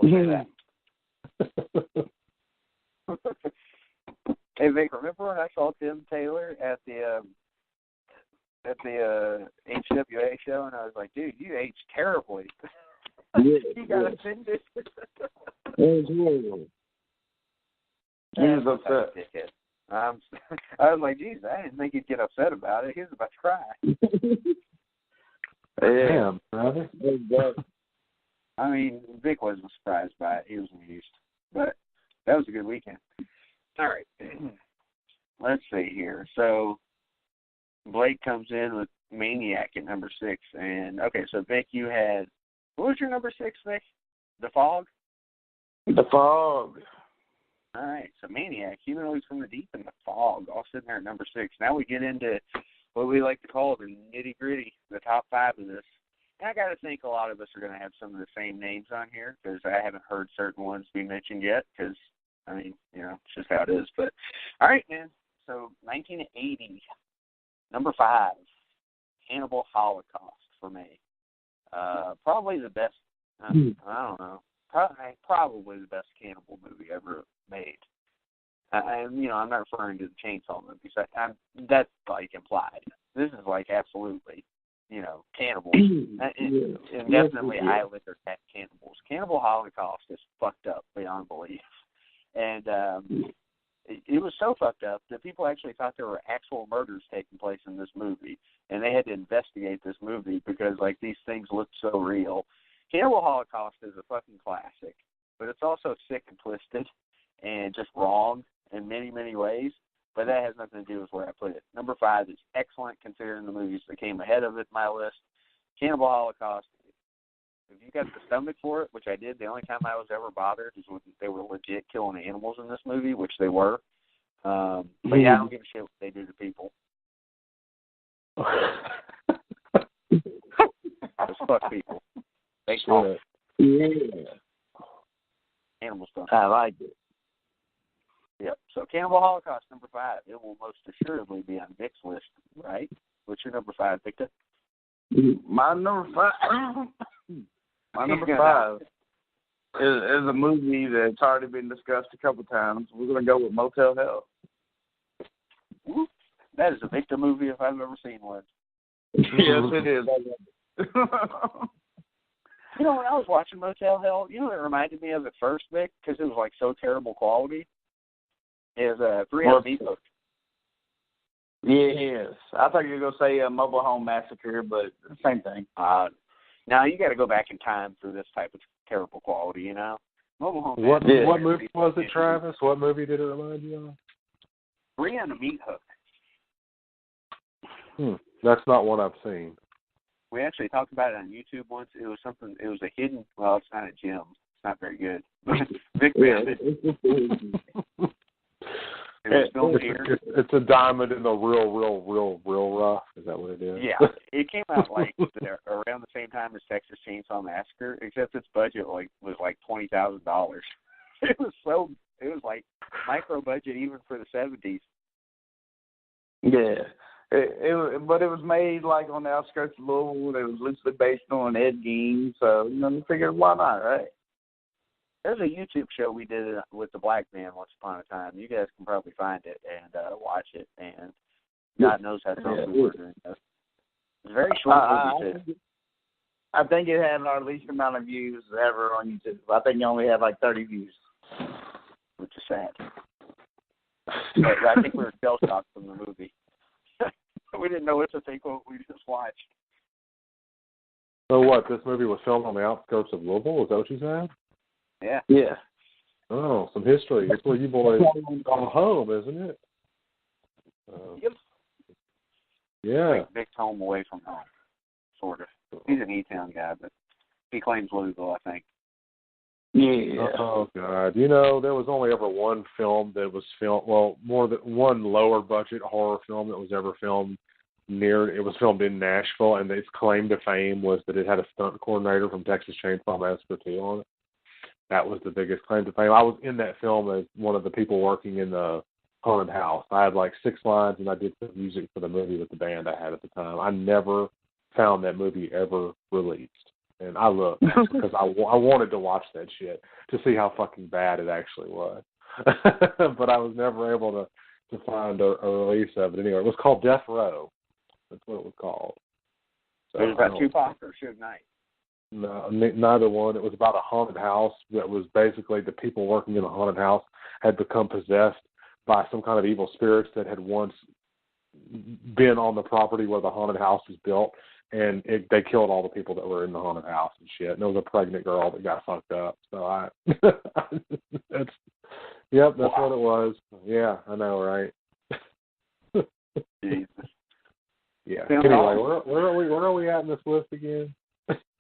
We'll say that. Hey, Vic, remember when I saw Tim Taylor at the HWA show, and I was like, dude, you aged terribly. Yeah, He got offended. It was horrible. He was upset. I was like, geez, I didn't think he'd get upset about it. He was about to cry. Yeah, brother. I mean, Vic wasn't surprised by it. He was amused. But that was a good weekend. All right. Let's see here. So Blake comes in with Maniac at number 6. And, okay, so Vic, you had, what was your number 6, Vic? The Fog? The Fog. All right, so Maniac, Humanoids from the Deep, and The Fog, all sitting there at number 6. Now we get into what we like to call the nitty-gritty, the top 5 of this. And I got to think a lot of us are going to have some of the same names on here because I haven't heard certain ones be mentioned yet because, I mean, you know, it's just how it is. But, all right, man, so 1980, number 5, Cannibal Holocaust for me. Probably the best, I don't know, probably the best cannibal movie ever made. I'm not referring to the Chainsaw movies. That's like implied. This is like absolutely, cannibals. And definitely Islander cannibals. Cannibal Holocaust is fucked up beyond belief. And it was so fucked up that people actually thought there were actual murders taking place in this movie. And they had to investigate this movie because, like, these things looked so real. Cannibal Holocaust is a fucking classic, but it's also sick and twisted and just wrong in many, many ways. But that has nothing to do with where I put it. Number 5 is excellent considering the movies that came ahead of it in my list. Cannibal Holocaust, if you got the stomach for it, which I did, the only time I was ever bothered is when they were legit killing animals in this movie, which they were. But yeah, I don't give a shit what they do to people. Just fuck people. They talk. Yeah. Animal stuff. I like it. Yep. So Cannibal Holocaust, number 5. It will most assuredly be on Vic's list, right? What's your number 5, Victor? My number 5. My number 5 is a movie that's already been discussed a couple times. We're going to go with Motel Hell. Ooh, that is a Victor movie if I've ever seen one. Yes, it is. When I was watching Motel Hell, it reminded me of at first, Vic, because it was like so terrible quality. Is 3 on Meat Hook. Yes. I thought you were going to say Mobile Home Massacre, but same thing. Now you got to go back in time for this type of terrible quality, Mobile Home What Massacre. What movie was it, Travis? What movie did it remind you of? 3 on the Meat Hook. That's not one I've seen. We actually talked about it on YouTube once. It was a hidden, well, it's not a gem. It's not very good. Vic found it. It was filmed here. It's a diamond in the real rough. Is that what it is? Yeah. It came out around the same time as Texas Chainsaw Massacre, except its budget was like $20,000. It was like micro budget even for the 70s. Yeah. But it was made like on the outskirts of Louisville. It was loosely based on Ed Gein, so we figured why not, right? There's a YouTube show we did with the Black Man once upon a time. You guys can probably find it and watch it, and God knows how some people were doing it. It's very short movie too. I think it had our least amount of views ever on YouTube. I think it only had like 30 views, which is sad. But I think we were shell shocked from the movie. We didn't know what to think when we just watched. So what? This movie was filmed on the outskirts of Louisville? Is that what you said? Yeah. Yeah. Oh, some history. It's where you boys call home, isn't it? Yep. Yeah. Like Vic's home away from home, sort of. He's an E-Town guy, but he claims Louisville, I think. Yeah. Oh, God. There was only ever one film that was filmed, well, more than one lower budget horror film that was ever filmed it was filmed in Nashville, and its claim to fame was that it had a stunt coordinator from Texas Chainsaw Massacre 2 on it. That was the biggest claim to fame. I was in that film as one of the people working in the haunted house. I had like 6 lines, and I did the music for the movie with the band I had at the time. I never found that movie ever released. And I looked because I wanted to watch that shit to see how fucking bad it actually was. But I was never able to find a release of it anyway. It was called Death Row. That's what it was called. So, it was about Tupac or Suge Knight. No, neither one. It was about a haunted house that was basically the people working in the haunted house had become possessed by some kind of evil spirits that had once been on the property where the haunted house was built, and they killed all the people that were in the haunted house and shit. And there was a pregnant girl that got fucked up. So that's wow. What it was. Yeah, I know, right? Jesus. Yeah. Anyway, where are we at in this list again?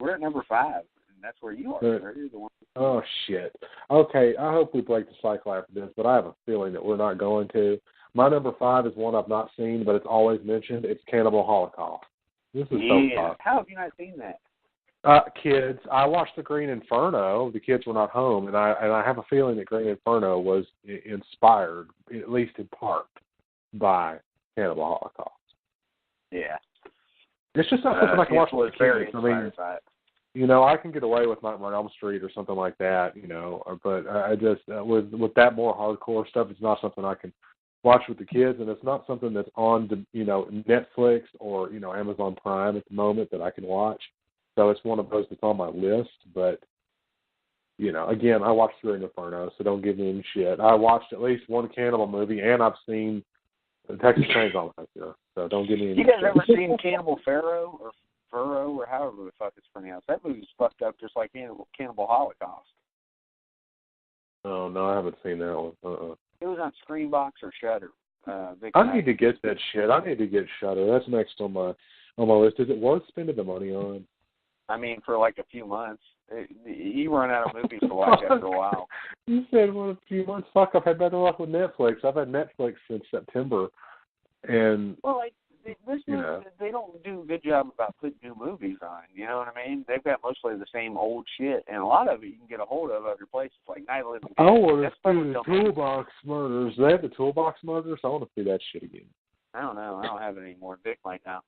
We're at number 5, and that's where you are. Sir. You're the one. Oh shit. Okay, I hope we break the cycle after this, but I have a feeling that we're not going to. My number 5 is one I've not seen, but it's always mentioned. It's Cannibal Holocaust. This is so fun. How have you not seen that? Kids, I watched the Green Inferno. The kids were not home, and I have a feeling that Green Inferno was inspired, at least in part, by Cannibal Holocaust. Yeah. It's just not something I can watch with the kids. I mean, you know, I can get away with Nightmare on Elm Street or something like that, you know, but I just, with that more hardcore stuff, it's not something I can watch with the kids, and it's not something that's on, you know, Netflix or, you know, Amazon Prime at the moment that I can watch. So it's one of those that's on my list, but, you know, again, I watched Green Inferno, so don't give me any shit. I watched at least one cannibal movie, and I've seen the Texas Chainsaw Massacre, so don't give me any shit. You guys ever seen Cannibal Pharaoh or Furrow or however the fuck it's pronounced? That movie's fucked up just like Cannibal Holocaust. Oh, no, I haven't seen that one. It was on Screenbox or Shudder. I need to get that shit. I need to get Shudder. That's next on my list. Is it worth spending the money on? I mean, for like a few months. You run out of movies to watch after a while. You said a few months. Fuck, I've had better luck with Netflix. I've had Netflix since September. And well, like they don't do a good job about putting new movies on. You know what I mean? They've got mostly the same old shit, and a lot of it you can get a hold of other places like Night of the Living Dead. I want to see the Toolbox Murders. They have the Toolbox Murders. I want to see that shit again. I don't know. I don't have it anymore. Vic might now.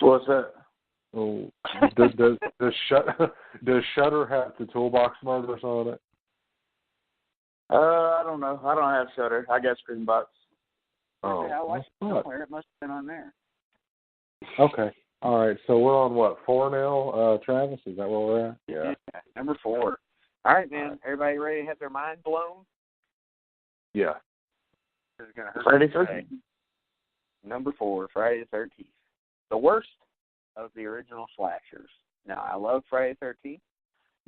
What's that? Oh, does Shudder have the Toolbox Murders on it? I don't know. I don't have Shudder. I got Screenbox. Oh, I watched it somewhere. It must have been on there. Okay. All right. So we're on what, 4 now, Travis? Is that where we're at? Yeah. Number 4. All right, man. Everybody ready to have their mind blown? Yeah. This is gonna hurt. Friday 13th. Number 4, Friday the 13th. The worst of the original slashers. Now, I love Friday the 13th.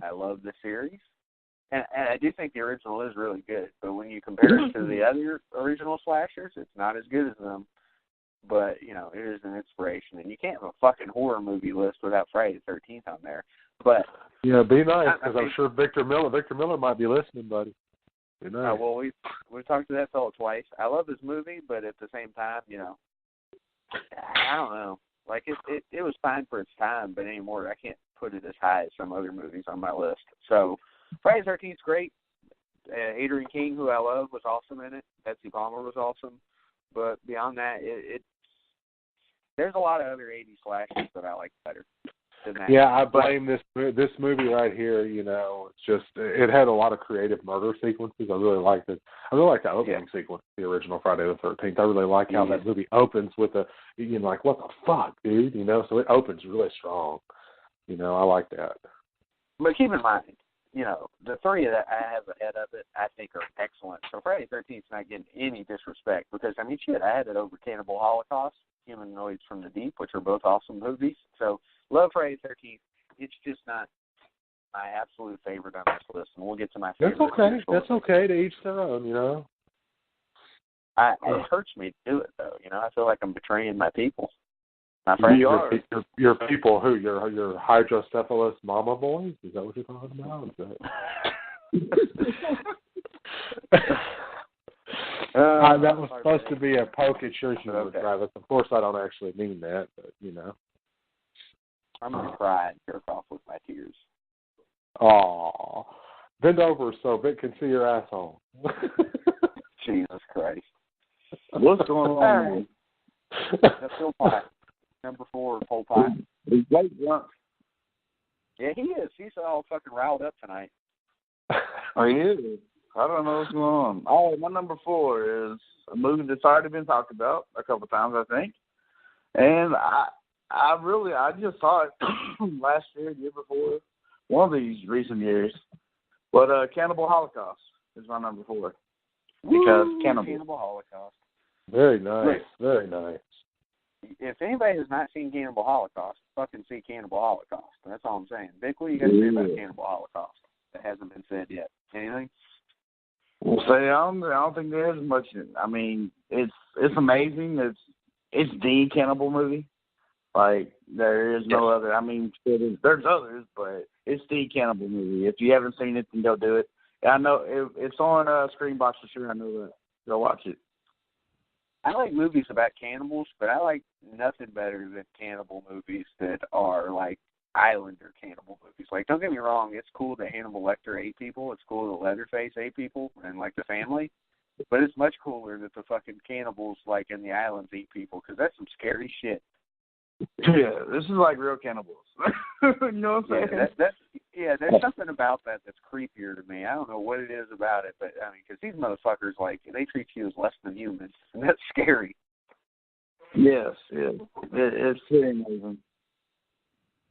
I love the series. And I do think the original is really good. But when you compare it to the other original slashers, it's not as good as them. But, you know, it is an inspiration. And you can't have a fucking horror movie list without Friday the 13th on there. But yeah, be nice, because I'm sure Victor Miller might be listening, buddy. Be nice. Well, we've talked to that fellow twice. I love his movie, but at the same time, you know, I don't know. Like, it was fine for its time, but anymore, I can't put it as high as some other movies on my list. So, Friday the 13th is great. Adrian King, who I love, was awesome in it. Betsy Palmer was awesome. But beyond that, there's a lot of other 80s slashers that I like better than that. Yeah, I blame this movie right here. You know, it's just it had a lot of creative murder sequences. I really liked it. I really like the opening sequence, the original Friday the 13th. I really like how that movie opens with like, what the fuck, dude? You know, so it opens really strong. You know, I like that. But keep in mind, you know, the 3 that I have ahead of it, I think are excellent. So Friday the 13th is not getting any disrespect because, I mean, shit, I had it over Cannibal Holocaust, Humanoids from the Deep, which are both awesome movies. So love Friday the 13th. It's just not my absolute favorite on this list, and we'll get to my favorite. That's okay. That's okay. To each their own, you know. It hurts me to do it, though. You know, I feel like I'm betraying my people. My friends. Your people, who? Your hydrocephalus mama boys? Is that what you're talking about? That was supposed to be a poke at your humor, Travis. Of course, I don't actually mean that, but, you know. I'm going to cry and jerk off with my tears. Aw. Bend over so Vic can see your asshole. Jesus Christ. What's going on? That's still pie. Number 4, Pole Pie. He's late drunk. Yeah, he is. He's all fucking riled up tonight. Oh, he is. I don't know what's going on. Oh, my number 4 is a movie that's already been talked about a couple times, I think. And I just saw it last year, the year before, one of these recent years. But Cannibal Holocaust is my number 4. Because Cannibal Holocaust. Very nice. Very nice. If anybody has not seen Cannibal Holocaust, fucking see Cannibal Holocaust. That's all I'm saying. Vic, what do you got to say about Cannibal Holocaust that hasn't been said yet? Anything? Well, say I don't think there's much. I mean, it's amazing. It's the cannibal movie. Like there is no other. I mean, there's others, but it's the cannibal movie. If you haven't seen it, then go do it. I know it's on Screenbox for sure. I know that. Go watch it. I like movies about cannibals, but I like nothing better than cannibal movies that are like Islander cannibal movies. Like, don't get me wrong, it's cool that Hannibal Lecter ate people. It's cool that Leatherface ate people and, like, the family. But it's much cooler that the fucking cannibals, like, in the islands eat people, because that's some scary shit. Yeah, this is like real cannibals. You know what I'm saying? There's something about that that's creepier to me. I don't know what it is about it, but, I mean, because these motherfuckers, like, they treat you as less than human, and that's scary. Yes, it's pretty amazing.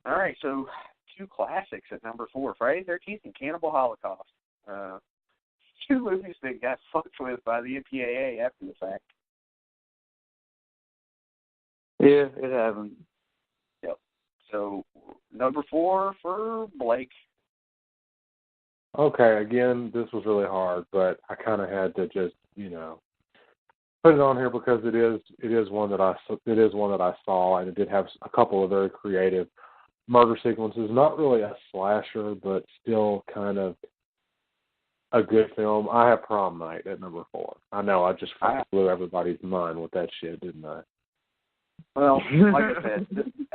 All right, so 2 classics at number 4, Friday the 13th and Cannibal Holocaust. 2 movies that got fucked with by the MPAA after the fact. Yeah, it happened. Yep. So, number 4 for Blake. Okay, again, this was really hard, but I kind of had to just, put it on here because it is one that I saw, and it did have a couple of very creative murder sequences. Not really a slasher, but still kind of a good film. I have Prom Night at number 4. I know I just blew everybody's mind with that shit, didn't I? Well, like I said,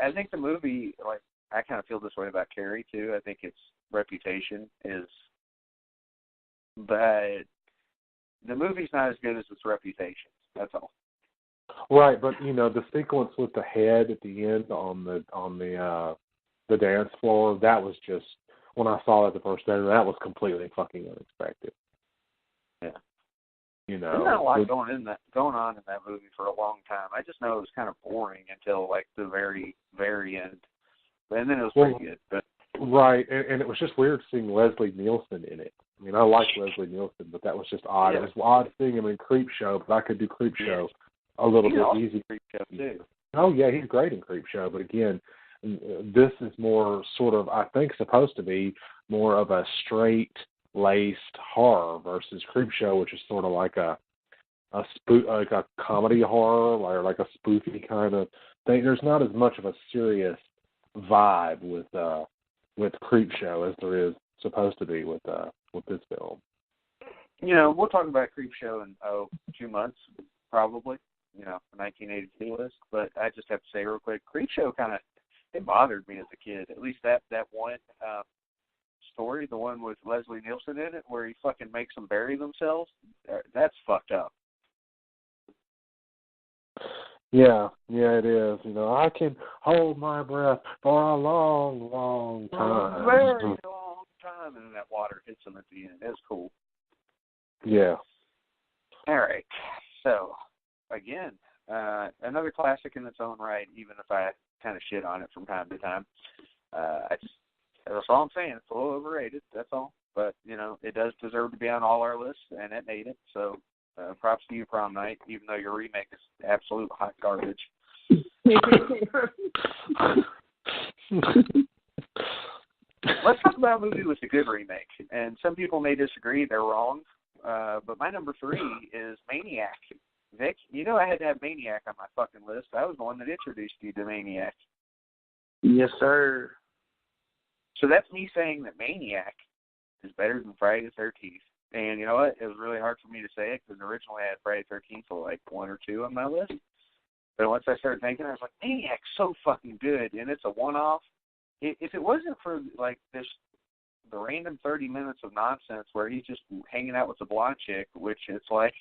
I think the movie, like, I kind of feel this way about Carrie, too. I think its reputation is, but the movie's not as good as its reputation. That's all. Right, but the sequence with the head at the end on the dance floor, that was just, when I saw that the first time, that was completely fucking unexpected. Yeah. There's not a lot going on in that movie for a long time. I just know it was kind of boring until like the very, very end. And then it was pretty good. But right, and it was just weird seeing Leslie Nielsen in it. I mean, I like Leslie Nielsen, but that was just odd. Yeah. It was odd seeing him in Creepshow, but I could do Creepshow a little bit easy. Creepshow too. Oh yeah, he's great in Creepshow, but again, this is more sort of, I think, supposed to be more of a straight-laced horror versus Creepshow, which is sort of like a comedy horror, or like a spoofy kind of thing. There's not as much of a serious vibe with Creepshow as there is supposed to be with this film. We'll talk about Creepshow in 2 months, probably. The 1982 list, but I just have to say real quick, Creepshow it bothered me as a kid. At least that one story, the one with Leslie Nielsen in it, where he fucking makes them bury themselves. That's fucked up. Yeah, it is. I can hold my breath for a long, long time. A very long time, and then that water hits them at the end. It's cool. Yeah. All right. So, again, another classic in its own right, even if I kind of shit on it from time to time. That's all I'm saying. It's a little overrated, that's all. But, it does deserve to be on all our lists, and it made it. So, props to you, Prom Night, even though your remake is absolute hot garbage. Let's talk about a movie with a good remake. And some people may disagree. They're wrong. But my number 3 is Maniac. Vic, I had to have Maniac on my fucking list. I was the one that introduced you to Maniac. Yes, sir. So that's me saying that Maniac is better than Friday the 13th. And you know what? It was really hard for me to say it because originally I had Friday the 13th for like 1 or 2 on my list. But once I started thinking, I was like, Maniac's so fucking good, and it's a one-off. If it wasn't for like the random 30 minutes of nonsense where he's just hanging out with the blonde chick, which it's like,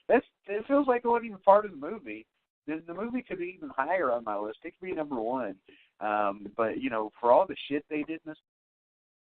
it feels like it wasn't even part of the movie. the movie could be even higher on my list. It could be number one. But, you know, for all the shit they did in this